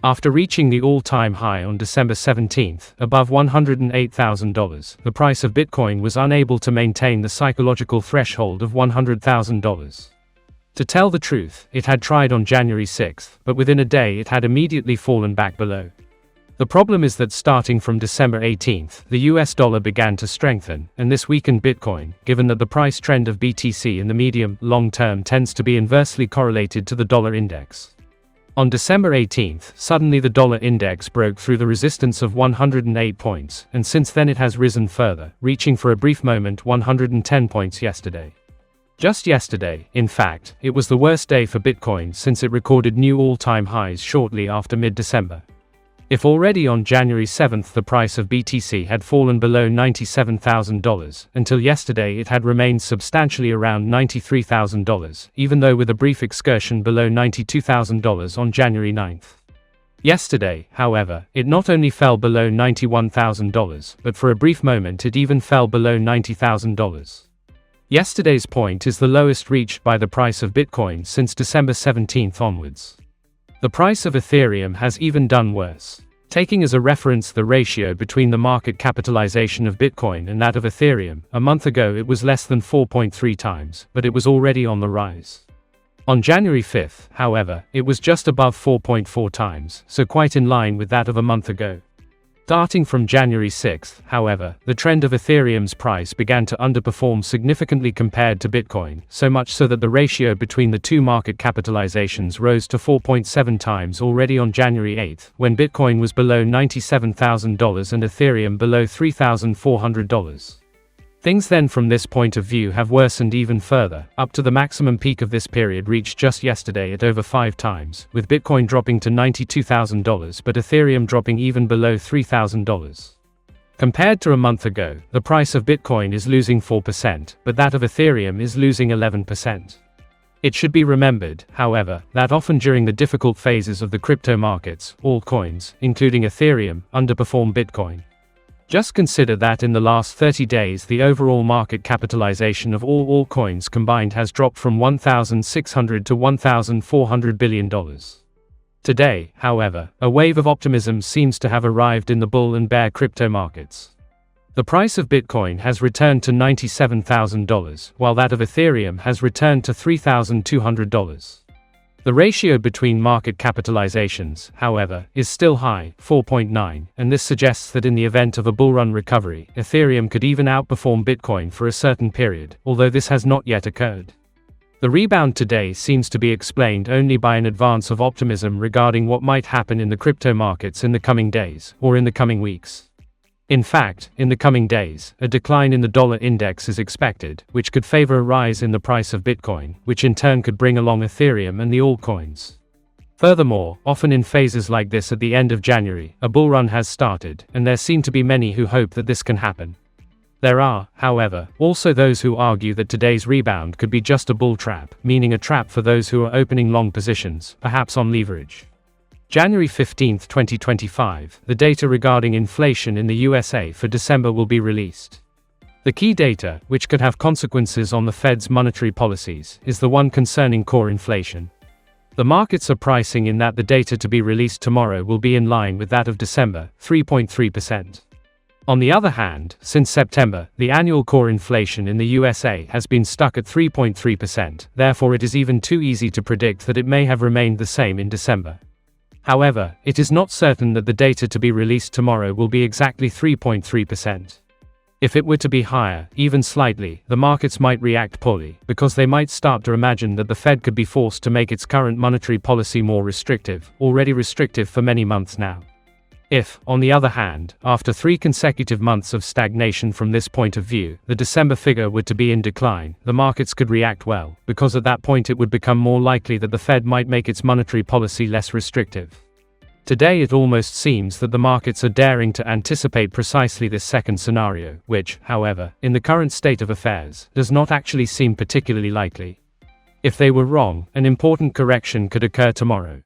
After reaching the all-time high on December 17, above $108,000, the price of Bitcoin was unable to maintain the psychological threshold of $100,000. To tell the truth, it had tried on January 6, but within a day it had immediately fallen back below. The problem is that starting from December 18, the US dollar began to strengthen, and this weakened Bitcoin, given that the price trend of BTC in the medium-long term tends to be inversely correlated to the dollar index. On December 18, suddenly the dollar index broke through the resistance of 108 points, and since then it has risen further, reaching for a brief moment 110 points yesterday. Just yesterday, in fact, it was the worst day for Bitcoin since it recorded new all-time highs shortly after mid-December. If already on January 7 the price of BTC had fallen below $97,000, until yesterday it had remained substantially around $93,000, even though with a brief excursion below $92,000 on January 9. Yesterday, however, it not only fell below $91,000, but for a brief moment it even fell below $90,000. Yesterday's point is the lowest reached by the price of Bitcoin since December 17 onwards. The price of Ethereum has even done worse. Taking as a reference the ratio between the market capitalization of Bitcoin and that of Ethereum, a month ago it was less than 4.3 times, but it was already on the rise. On January 5, however, it was just above 4.4 times, so quite in line with that of a month ago. Starting from January 6, however, the trend of Ethereum's price began to underperform significantly compared to Bitcoin, so much so that the ratio between the two market capitalizations rose to 4.7 times already on January 8, when Bitcoin was below $97,000 and Ethereum below $3,400. Things then from this point of view have worsened even further, up to the maximum peak of this period reached just yesterday at over 5 times, with Bitcoin dropping to $92,000 but Ethereum dropping even below $3,000. Compared to a month ago, the price of Bitcoin is losing 4%, but that of Ethereum is losing 11%. It should be remembered, however, that often during the difficult phases of the crypto markets, altcoins, including Ethereum, underperform Bitcoin. Just consider that in the last 30 days the overall market capitalization of all altcoins combined has dropped from $1,600 to $1,400 billion. Today, however, a wave of optimism seems to have arrived in the bull and bear crypto markets. The price of Bitcoin has returned to $97,000, while that of Ethereum has returned to $3,200. The ratio between market capitalizations, however, is still high, 4.9, and this suggests that in the event of a bullrun recovery, Ethereum could even outperform Bitcoin for a certain period, although this has not yet occurred. The rebound today seems to be explained only by an advance of optimism regarding what might happen in the crypto markets in the coming days, or in the coming weeks. In fact, in the coming days, a decline in the dollar index is expected, which could favor a rise in the price of Bitcoin, which in turn could bring along Ethereum and the altcoins. Furthermore, often in phases like this at the end of January, a bull run has started, and there seem to be many who hope that this can happen. There are, however, also those who argue that today's rebound could be just a bull trap, meaning a trap for those who are opening long positions, perhaps on leverage. January 15, 2025, the data regarding inflation in the USA for December will be released. The key data, which could have consequences on the Fed's monetary policies, is the one concerning core inflation. The markets are pricing in that the data to be released tomorrow will be in line with that of December, 3.3%. On the other hand, since September, the annual core inflation in the USA has been stuck at 3.3%, therefore it is even too easy to predict that it may have remained the same in December. However, it is not certain that the data to be released tomorrow will be exactly 3.3%. If it were to be higher, even slightly, the markets might react poorly, because they might start to imagine that the Fed could be forced to make its current monetary policy more restrictive, already restrictive for many months now. If, on the other hand, after 3 consecutive months of stagnation from this point of view, the December figure were to be in decline, the markets could react well, because at that point it would become more likely that the Fed might make its monetary policy less restrictive. Today it almost seems that the markets are daring to anticipate precisely this second scenario, which, however, in the current state of affairs, does not actually seem particularly likely. If they were wrong, an important correction could occur tomorrow.